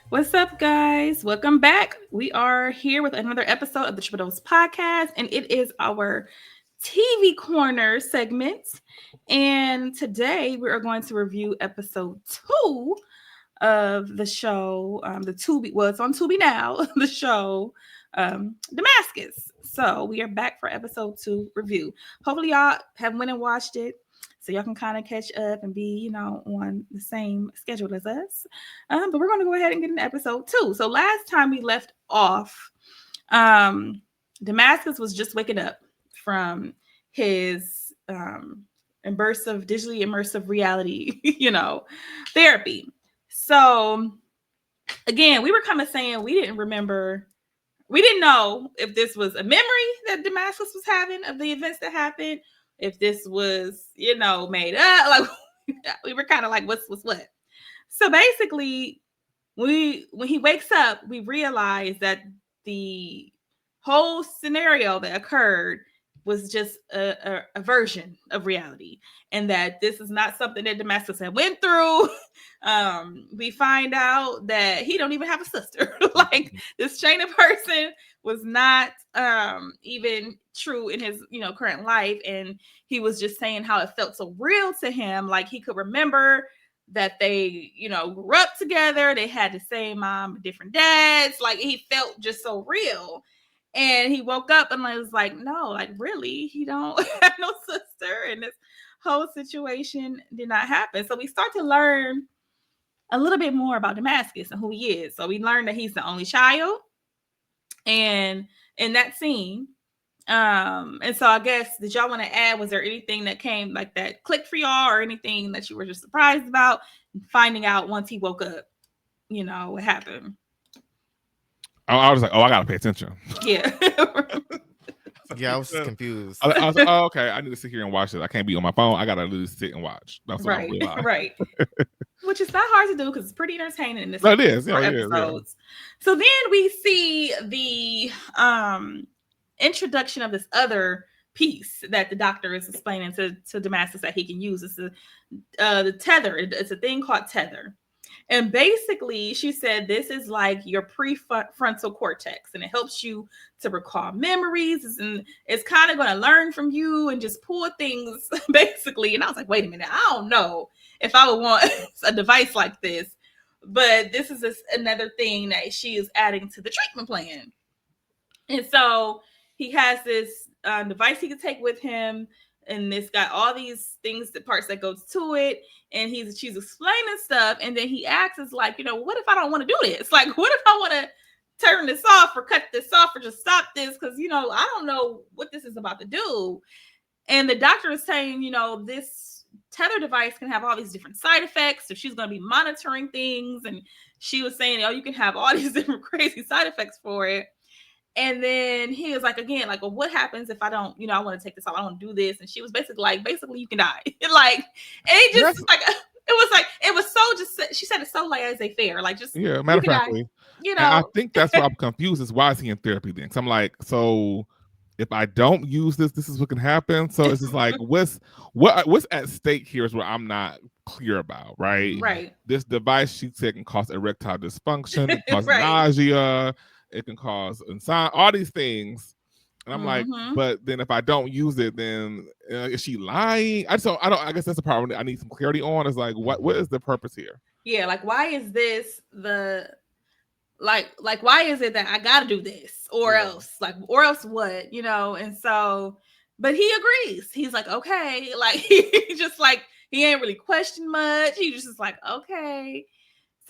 What's up, guys? Welcome back. We are here with another episode of the Triple Dose Podcast, and it is our TV Corner segment. And today we are going to review episode 2 of the show, the Tubi. Well, it's on Tubi now. The show, Damascus. So we are back for episode 2 review. Hopefully, y'all have went and watched it, so y'all can kind of catch up and be, on the same schedule as us. But we're going to go ahead and get into episode 2. So last time we left off, Damascus was just waking up from his digitally immersive reality, therapy. So again, we were kind of saying we didn't know if this was a memory that Damascus was having of the events that happened, if this was, made up. Like we were kind of like, what's what? So basically, when he wakes up, we realize that the whole scenario that occurred was just a version of reality, and that this is not something that Damascus had went through. We find out that he don't even have a sister. Like this chain of person was not even true in his current life, and he was just saying how it felt so real to him, like he could remember that they grew up together, they had the same mom, different dads, like he felt just so real. And he woke up and I was like, no, like really, he don't have no sister, and this whole situation did not happen. So we start to learn a little bit more about Damascus and who he is. So we learned that he's the only child, and in that scene, and so I guess, did y'all want to add, was there anything that came like that clicked for y'all, or anything that you were just surprised about finding out once he woke up, what happened? I was like, oh, I gotta pay attention. Yeah. Yeah, I was confused. I was like, oh, okay, I need to sit here and watch it. I can't be on my phone. I gotta literally sit and watch. That's what I realized. Right. Which is not hard to do because it's pretty entertaining in this. No, it is. Yeah, episodes. So then we see the introduction of this other piece that the doctor is explaining to Damascus that he can use. It's the tether. It's a thing called tether. And basically, she said this is like your prefrontal cortex, and it helps you to recall memories, and it's kind of going to learn from you and just pull things, basically. And I was like, wait a minute, I don't know if I would want a device like this, but this is another thing that she is adding to the treatment plan. And so he has this device he can take with him, and it's got all these things, the parts that goes to it, and she's explaining stuff, and then he asks, is like, what if I don't want to do this? Like, what if I want to turn this off or cut this off or just stop this? Because, I don't know what this is about to do. And the doctor is saying, this tether device can have all these different side effects, so she's going to be monitoring things. And she was saying, you can have all these different crazy side effects for it. And then he was like, again, like, well, what happens if I don't, I want to take this off, I want to do this. And she was basically like, you can die. Like, and it just it was so just, she said it so like as a fair, like, just, yeah, matter of factly, I think that's why I'm confused, is why is he in therapy then? Because I'm like, so if I don't use this is what can happen. So it's just like, what's at stake here is what I'm not clear about, right? Right. This device, she said, can cause erectile dysfunction, it causes nausea, it can cause insomnia, all these things. And I'm like, but then if I don't use it, then is she lying? I guess that's the part I need some clarity on. Is like, what is the purpose here? Yeah, like, why is this like why is it that I gotta do this or else what, and so, but he agrees. He's like, okay, like, he just like, he ain't really questioned much. He just is like, okay.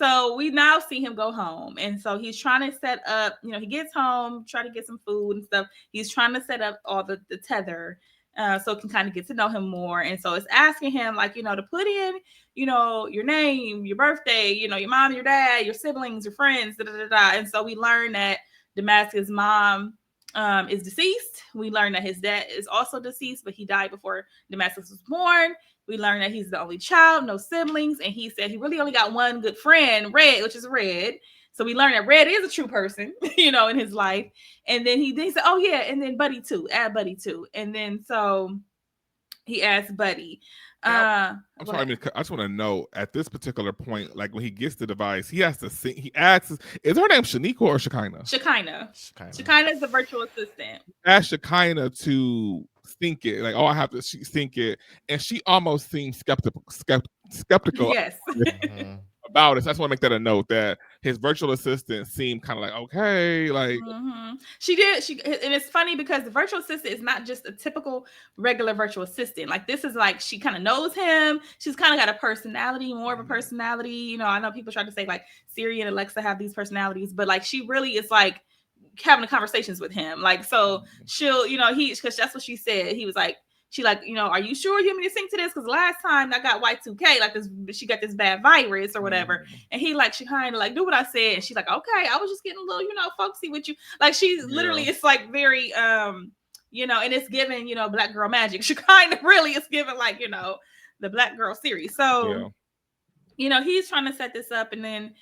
So we now see him go home. And so he's trying to set up, he gets home, try to get some food and stuff. He's trying to set up all the tether so it can kind of get to know him more. And so it's asking him, like, to put in, your name, your birthday, your mom, your dad, your siblings, your friends, da, da, da, da. And so we learn that Damascus' mom is deceased. We learn that his dad is also deceased, but he died before Damascus was born. We learned that he's the only child, no siblings. And he said he really only got one good friend, Red, which is Red. So we learned that Red is a true person, in his life. And then he said, oh yeah, and then Buddy too, add Buddy too. And then so He asked Buddy. I'm sorry, I just want to know at this particular point, like when he gets the device, he has to sing. He asks, "Is her name Shanika or Shekinah?" Shekinah is the virtual assistant. Ask Shekinah to sync it. Like, I have to sync it, and she almost seems skeptical. Yes. About it. So I just want to make that a note that his virtual assistant seemed kind of like, okay, like she did. And it's funny because the virtual assistant is not just a typical regular virtual assistant. Like this is like she kind of knows him. She's kind of got a personality, more of a personality. You know, I know people try to say like Siri and Alexa have these personalities, but like she really is like having conversations with him. Like so she'll, you know, because that's what she said. He was like. She like, you know, are you sure you want me to sync to this? Because last time I got Y2K, like this, she got this bad virus or whatever. And he like, she kind of like, do what I said. And she's like, okay, I was just getting a little, you know, folksy with you. Like she's literally, it's like very, you know, and it's given, you know, Black Girl Magic. She kind of really is given like, you know, the Black Girl series. So, you know, he's trying to set this up. And then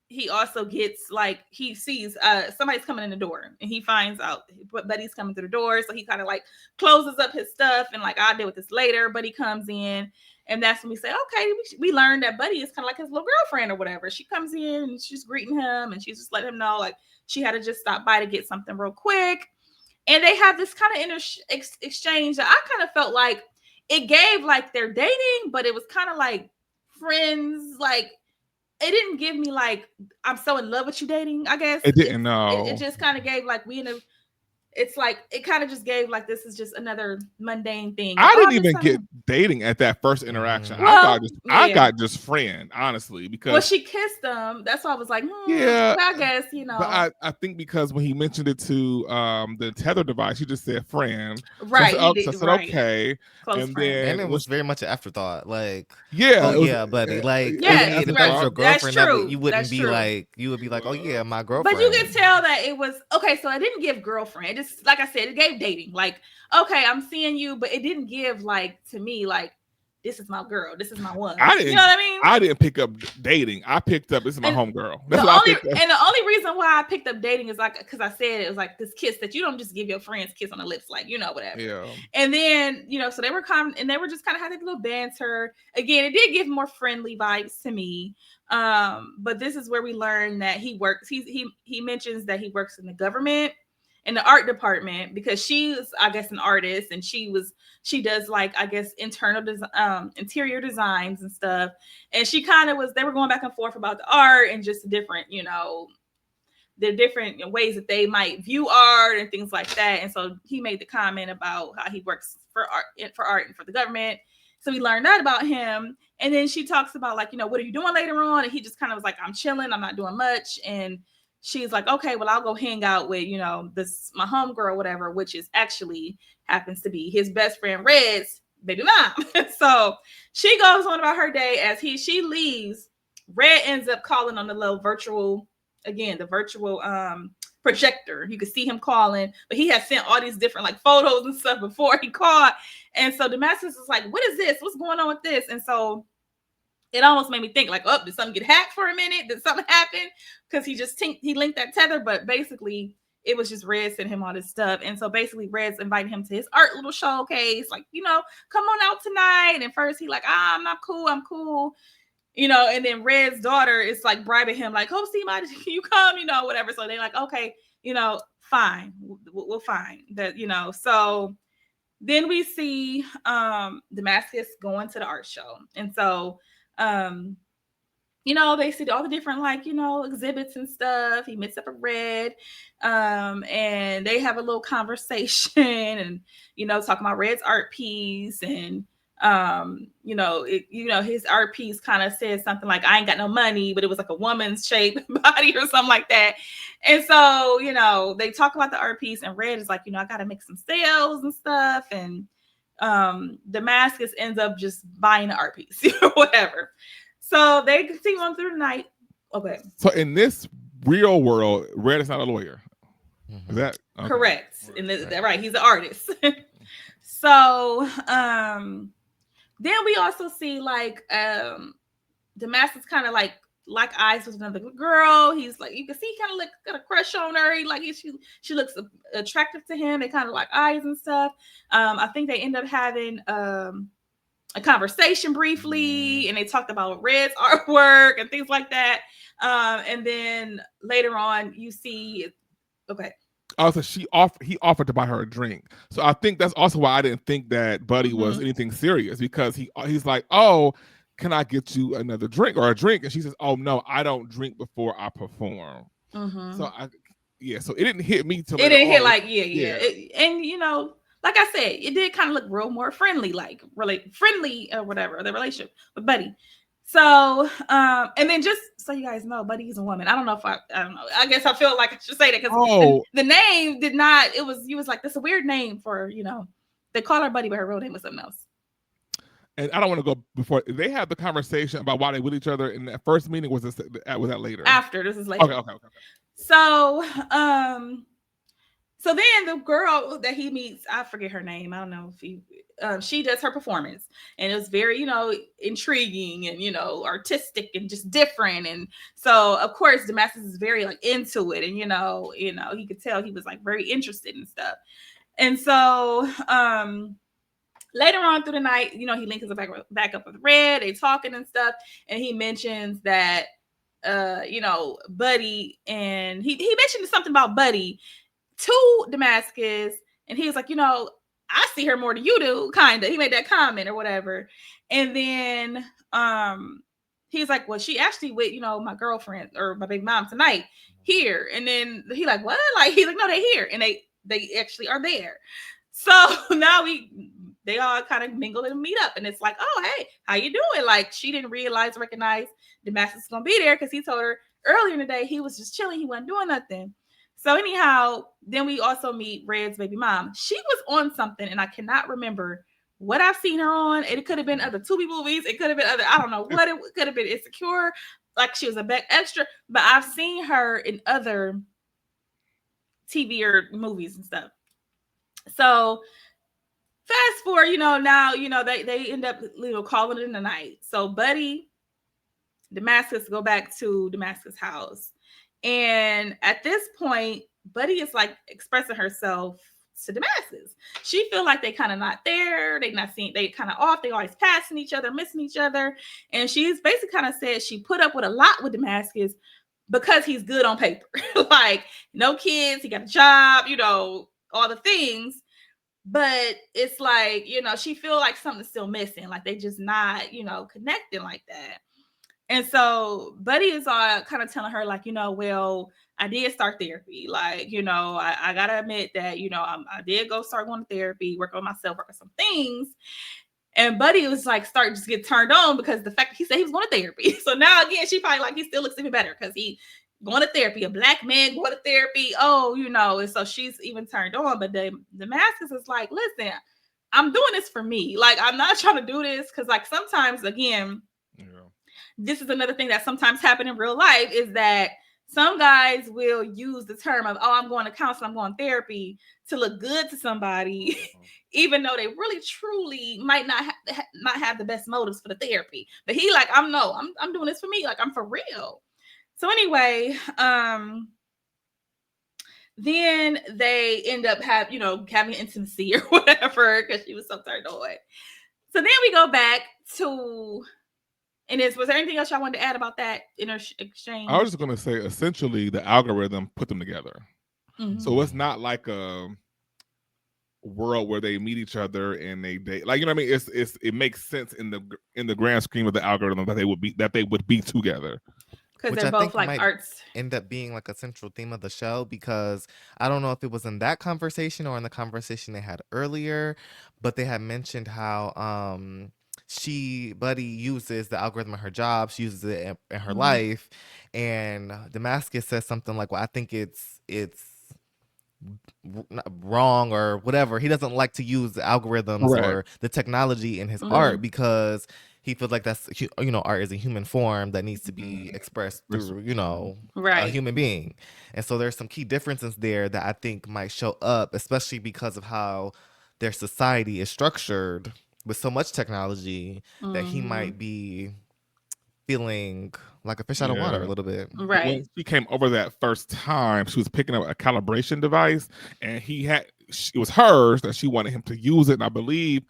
he also gets like he sees somebody's coming in the door and he finds out Buddy's coming through the door, so he kind of like closes up his stuff and like I'll deal with this later. Buddy comes in and that's when we say, okay, we learned that Buddy is kind of like his little girlfriend or whatever. She comes in and she's greeting him and she's just letting him know like she had to just stop by to get something real quick. And they have this kind of exchange that I kind of felt like it gave like they're dating, but it was kind of like friends, like it didn't give me like I'm so in love with you dating, I guess. It didn't know. It just kind of gave like it's like it kind of just gave like this is just another mundane thing. I didn't even get dating at that first interaction. Well, I got just friend, honestly, because she kissed him. That's why I was like, I guess, you know. But I think because when he mentioned it to the tether device, he just said friend. Right. So I said, okay. Close and friend. And it was very much an afterthought. Like, buddy. Like, if that was your girlfriend, that's true. You wouldn't be like, you would be like, oh yeah, my girlfriend. But you can tell that it was okay. So I didn't give girlfriend. Just like I said, it gave dating. Like, okay, I'm seeing you, but it didn't give like to me like this is my girl, this is my one. You know what I mean? I didn't pick up dating. I picked up this is my homegirl. That's what I picked up. And the only reason why I picked up dating is like because I said it was like this kiss that you don't just give your friends kiss on the lips, like you know whatever. Yeah. And then you know, so they were just kind of having a little banter. Again, it did give more friendly vibes to me. But this is where we learn that he works. He mentions that he works in the government. In the art department because she's I guess an artist and she does like I guess interior designs and stuff, and she kind of they were going back and forth about the art and just different, you know, the different ways that they might view art and things like that. And so he made the comment about how he works for art and for the government. So we learned that about him. And then she talks about like, you know, what are you doing later on? And he just kind of was like, I'm chilling, I'm not doing much. And she's like, okay, well, I'll go hang out with, you know, my homegirl or whatever, which is actually happens to be his best friend, Red's baby mom. So she goes on about her day as she leaves. Red ends up calling on the little virtual projector. You could see him calling, but he had sent all these different like photos and stuff before he called. And so Damascus is like, what is this? What's going on with this? And so it almost made me think like, oh, did something get hacked for a minute? Did something happen? Because he linked that tether, but basically it was just Red sending him all this stuff. And so basically Red's inviting him to his art little showcase, like, you know, come on out tonight. And first he like, I'm not cool. I'm cool. You know, and then Red's daughter is like bribing him, like, oh, see, can you come? You know, whatever. So they're like, okay, you know, fine. We'll find that, you know. So then we see Damascus going to the art show. And so you know, they see all the different like, you know, exhibits and stuff. He meets up with Red and they have a little conversation and, you know, talking about Red's art piece and you know, his art piece kind of says something like, I ain't got no money, but it was like a woman's shaped body or something like that. And so, you know, they talk about the art piece and Red is like, you know, I got to make some sales and stuff. And Damascus ends up just buying the art piece or whatever. So they continue on through the night. Okay. So in this real world, Red is not a lawyer. Is that okay? Correct? Right. He's an artist. So then we also see like Damascus kind of like lock eyes with another girl. He's like, you can see he kind of like got a crush on her. He like she looks attractive to him. They kind of like eyes and stuff. I think they end up having a conversation briefly, and they talked about Red's artwork and things like that. And then later on, you see, okay. Also, he offered to buy her a drink. So I think that's also why I didn't think that Buddy was anything serious, because he's like, oh, can I get you another drink or a drink? And she says, oh no, I don't drink before I perform. So so it didn't hit me till it didn't hit on. like and you know, like I said, it did kind of look real more friendly, like really friendly or whatever, the relationship with Buddy. So, and then just so you guys know, Buddy is a woman. I don't know if I don't know. I guess I feel like I should say that because the name did not. You was like, that's a weird name for, you know, they call her Buddy, but her real name was something else. And I don't want to go before they had the conversation about why they with each other in that first meeting. Was that later? After, this is later. Okay. So, so then the girl that he meets, I forget her name. I don't know if she does her performance, and it was very, you know, intriguing and, you know, artistic and just different. And so of course Damascus is very like into it, and you know, he could tell he was like very interested in stuff. And so later on through the night, you know, he links back up with Red. They talking and stuff, and he mentions that you know, Buddy, and he mentioned something about Buddy to Damascus, and he was like, you know, I see her more than you do, kind of. He made that comment or whatever. And then he was like, well, she actually with, you know, my girlfriend or my big mom tonight here. And then he like, what? Like, he's like, no, they here. And they actually are there. So now they all kind of mingle and meet up, and it's like, oh, hey, how you doing? Like, she didn't recognize Damascus is gonna be there because he told her earlier in the day he was just chilling, he wasn't doing nothing. So anyhow, then we also meet Red's baby mom. She was on something, and I cannot remember what I've seen her on. It could have been other Tubi movies. It could have been other, I don't know what it could have been. Insecure, like she was a back extra, but I've seen her in other TV or movies and stuff. So fast forward, you know, now, you know, they end up, you know, calling it in the night. So Buddy, Damascus go back to Damascus' house. And at this point, Buddy is like expressing herself to Damascus. She feel like they kind of not there. They not seeing, they kind of off. They always passing each other, missing each other. And she's basically kind of said she put up with a lot with Damascus because he's good on paper. Like, no kids, he got a job, you know, all the things. But it's like, you know, she feel like something's still missing. Like they just not, you know, connecting like that. And so Buddy is kind of telling her, like, you know, well, I did start therapy. Like, you know, I got to admit that, you know, I did go start going to therapy, work on myself, work on some things. And Buddy was like, starting to get turned on because the fact that he said he was going to therapy. So now again, she probably like, he still looks even better because he going to therapy, a black man going to therapy. Oh, you know, and so she's even turned on. But the Damascus is like, listen, I'm doing this for me. Like, I'm not trying to do this because, like, sometimes, again, this is another thing that sometimes happen in real life is that some guys will use the term of, oh, I'm going to counseling, I'm going to therapy to look good to somebody, even though they really truly might not have the best motives for the therapy. But he like, I'm doing this for me. Like, I'm for real. So anyway, then they end up having intimacy or whatever because she was so turned on. So then we go back to, and was there anything else y'all wanted to add about that exchange? I was just going to say, essentially, the algorithm put them together. Mm-hmm. So it's not like a world where they meet each other and they date. Like, you know what I mean? It makes sense in the grand scheme of the algorithm that they would be together. Because they're both like arts. End up being like a central theme of the show, because I don't know if it was in that conversation or in the conversation they had earlier, but they had mentioned how Buddy uses the algorithm in her job, she uses it in her life, and Damascus says something like, well, I think it's wrong or whatever. He doesn't like to use the algorithms or the technology in his art because he feels like that's, you know, art is a human form that needs to be expressed through, you know, a human being. And so there's some key differences there that I think might show up, especially because of how their society is structured with so much technology that he might be feeling like a fish out of water a little bit. Right. When she came over that first time, she was picking up a calibration device, and it was hers that she wanted him to use it. And I believe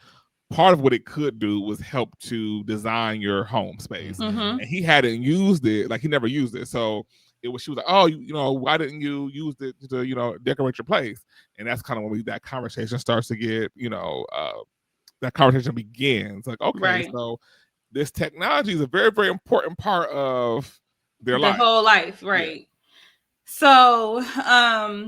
part of what it could do was help to design your home space. Mm-hmm. And he hadn't used it, like he never used it. So she was like, oh, why didn't you use it to, decorate your place? And that's kind of when that conversation starts to get, that conversation begins. Like, okay, right. So this technology is a very, very important part of their life. The whole life, right. Yeah.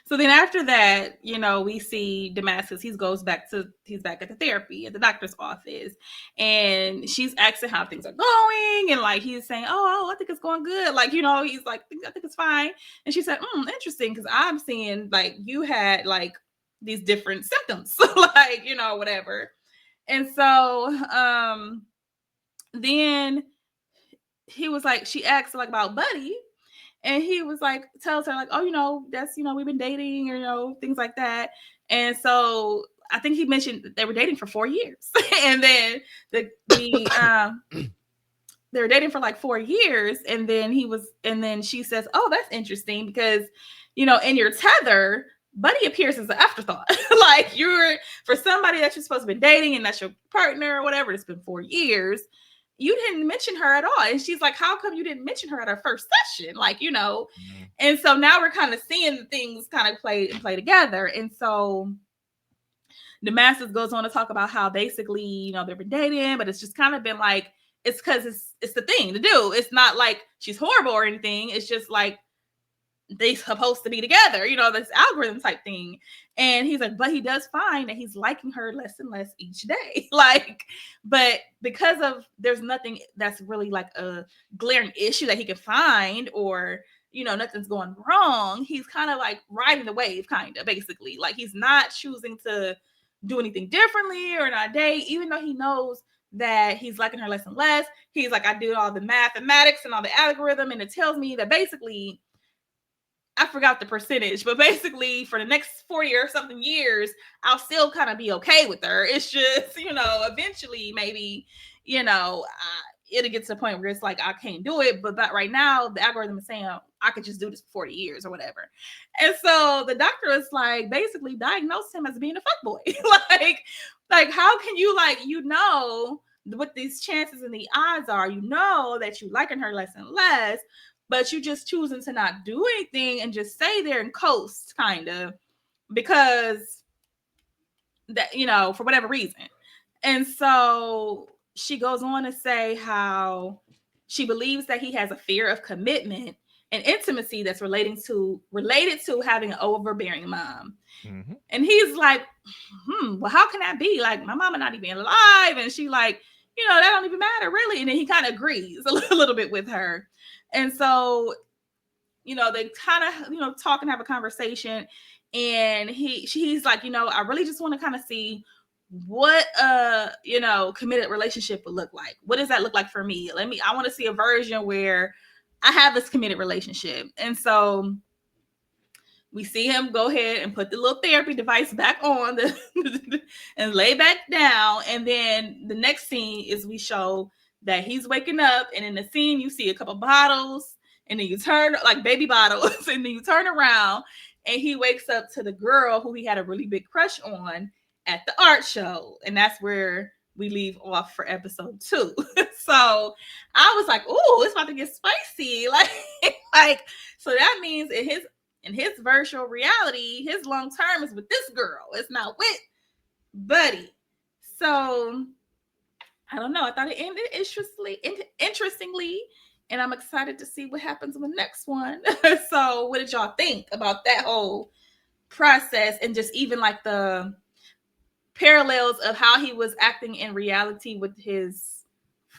So then after that, we see Damascus. He's back at the therapy at the doctor's office, and she's asking how things are going, and like he's saying, "Oh, I think it's going good." Like he's like, "I think it's fine," and she said, "Interesting, because I'm seeing like you had like these different symptoms, like whatever." And so then he was like, she asked like about Buddy. And he was like, tells her like, oh, that's, we've been dating or, things like that. And so I think he mentioned that they were dating for 4 years. And then they were dating for like 4 years. And then she says, oh, that's interesting because, in your tether, Buddy appears as an afterthought. Like for somebody that you're supposed to be dating and that's your partner or whatever, it's been 4 years. You didn't mention her at all. And she's like, how come you didn't mention her at our first session? Like, Mm-hmm. And so now we're kind of seeing things kind of play together. And so Damascus goes on to talk about how basically, they've been dating, but it's just kind of been like, it's because it's the thing to do. It's not like she's horrible or anything. It's just like, they supposed to be together, this algorithm type thing. And he's like, but he does find that he's liking her less and less each day. Like, but because of there's nothing that's really like a glaring issue that he can find or, nothing's going wrong. He's kind of like riding the wave, kind of basically. Like he's not choosing to do anything differently or not date, even though he knows that he's liking her less and less. He's like, I do all the mathematics and all the algorithm, and it tells me that basically, I forgot the percentage, but basically for the next 40 or something years, I'll still kind of be okay with her. It's just, eventually maybe, it'll get to the point where it's like, I can't do it. But right now the algorithm is saying I could just do this for 40 years or whatever. And so the doctor is like, basically diagnosed him as being a fuckboy. like how can you what these chances and the odds are, that you liking her less and less, but you just choosing to not do anything and just stay there and coast kind of because that, for whatever reason. And so she goes on to say how she believes that he has a fear of commitment and intimacy that's related to having an overbearing mom. Mm-hmm. And he's like, well, how can that be? Like, my mama not even alive. And she like, that don't even matter really. And then he kind of agrees a little bit with her. And so, they kind of, talk and have a conversation. And she's like, I really just want to kind of see what committed relationship would look like. What does that look like for me? I want to see a version where I have this committed relationship. And so we see him go ahead and put the little therapy device back on and lay back down. And then the next scene is we show that he's waking up, and in the scene you see a couple bottles, and then you turn like baby bottles, and then you turn around and he wakes up to the girl who he had a really big crush on at the art show. And that's where we leave off for episode 2. So I was like, oh, it's about to get spicy. Like so that means in his virtual reality, his long term is with this girl. It's not with Buddy. So I don't know. I thought it ended interestingly, and I'm excited to see what happens in the next one. So what did y'all think about that whole process, and just even like the parallels of how he was acting in reality with his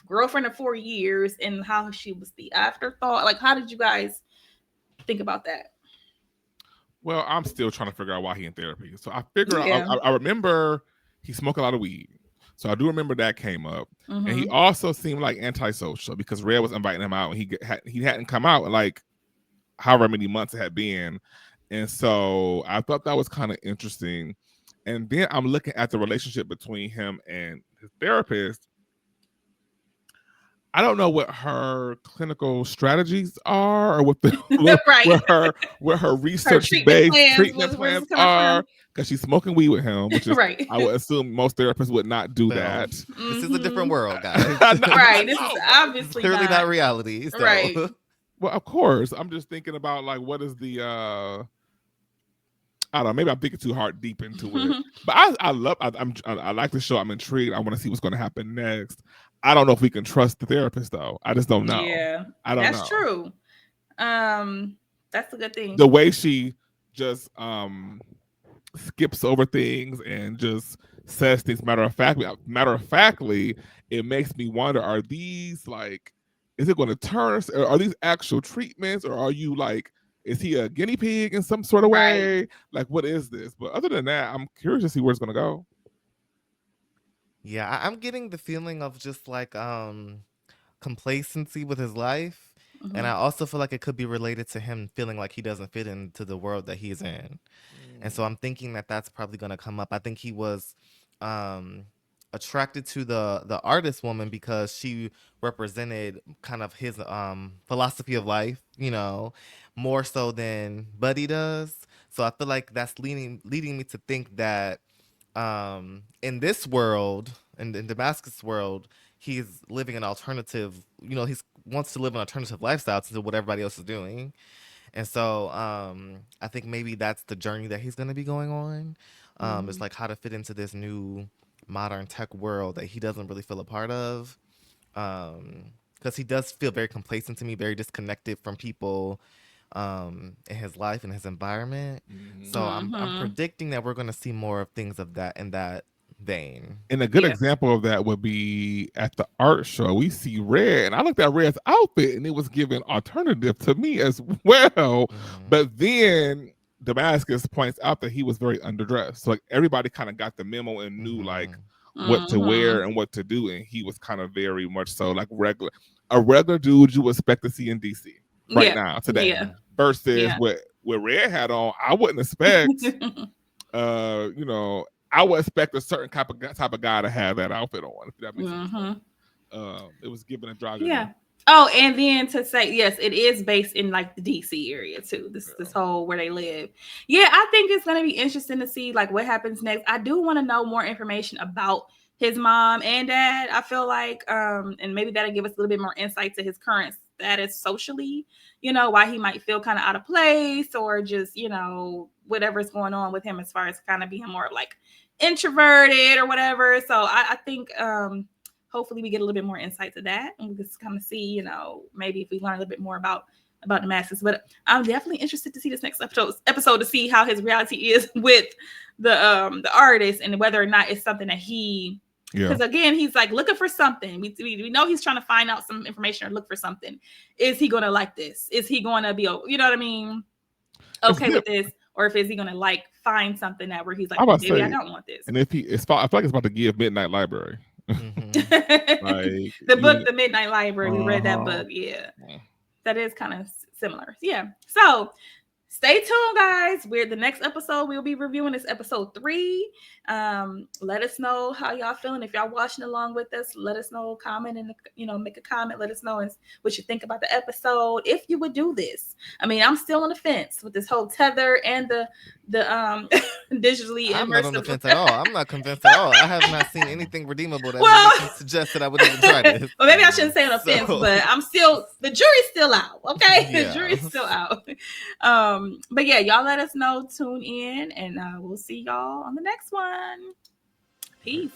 girlfriend of 4 years and how she was the afterthought? Like, how did you guys think about that? Well, I'm still trying to figure out why he in therapy. So I figure I remember he smoked a lot of weed. So I do remember that came up. Mm-hmm. And he also seemed like antisocial because Red was inviting him out, and he hadn't come out in like however many months it had been. And so I thought that was kind of interesting. And then I'm looking at the relationship between him and his therapist. I don't know what her clinical strategies are, or what the right. where her research based treatment plans are, because she's smoking weed with him, which is right. I would assume most therapists would not do that. This is a different world, guys. Right. This is obviously clearly not reality. So. Right. Well, of course. I'm just thinking about like what is the I don't know. Maybe I'm thinking too hard deep into it. But I like the show. I'm intrigued. I want to see what's going to happen next. I don't know if we can trust the therapist though. I just don't know. Yeah, I don't know. That's true. That's a good thing. The way she just skips over things and just says things matter of factly, it makes me wonder: are these like? Is it going to turn? Are these actual treatments, or are you like? Is he a guinea pig in some sort of way? Right. Like, what is this? But other than that, I'm curious to see where it's going to go. Yeah, I'm getting the feeling of just like complacency with his life. Mm-hmm. And I also feel like it could be related to him feeling like he doesn't fit into the world that he's in. And so I'm thinking that that's probably going to come up. I think he was attracted to the artist woman because she represented kind of his philosophy of life, you know, more so than Buddy does. So I feel like that's leading me to think that in this world, in Damascus world, he's living an alternative, you know, he wants to live an alternative lifestyle to what everybody else is doing. And so I think maybe that's the journey that he's going to be going on. It's like how to fit into this new modern tech world that he doesn't really feel a part of. Because he does feel very complacent to me, very disconnected from people in his life and his environment. So I'm predicting that we're going to see more of things of that in that vein. And a good example of that would be at the art show. We see Red, and I looked at Red's outfit, and it was giving alternative to me as well. But then Damascus points out that he was very underdressed. So like everybody kind of got the memo and knew like what to wear and what to do, and he was kind of very much so like a regular dude you would expect to see in DC right now today. Versus what Red had on, I wouldn't expect you know, I would expect a certain type of guy to have that outfit on. If that makes sense. It was given a drive. Yeah. Oh, and then to say, yes, it is based in like the DC area too. This whole where they live. Yeah, I think it's gonna be interesting to see like what happens next. I do want to know more information about his mom and dad. I feel like and maybe that'll give us a little bit more insight to his current status socially, you know, why he might feel kind of out of place, or just, you know, whatever's going on with him as far as kind of being more like introverted or whatever. So I think hopefully we get a little bit more insight to that, and we just kind of see, you know, maybe if we learn a little bit more about Damascus. But I'm definitely interested to see this next episode to see how his reality is with the artist, and whether or not it's something that he, because again, he's like looking for something. We know he's trying to find out some information or look for something. Is he going to like this? Is he going to be, you know what I mean, okay with this? Or if is he going to like find something that where he's like, maybe I don't want this. And if I feel like it's about to give Midnight Library. Like the book, The Midnight Library. We read that book. Yeah. That is kind of similar. Yeah. So stay tuned, guys. The next episode we'll be reviewing is episode 3. Let us know how y'all feeling. If y'all watching along with us, let us know. Comment and make a comment. Let us know what you think about the episode. If you would do this, I mean, I'm still on the fence with this whole tether and the digitally immersive. I'm not on the fence at all. I'm not convinced at all. I have not seen anything redeemable that suggest that I would even try this. Well, maybe I shouldn't say on the fence, but the jury's still out. Okay, the jury's still out. But yeah, y'all let us know. Tune in, and we'll see y'all on the next one. Peace.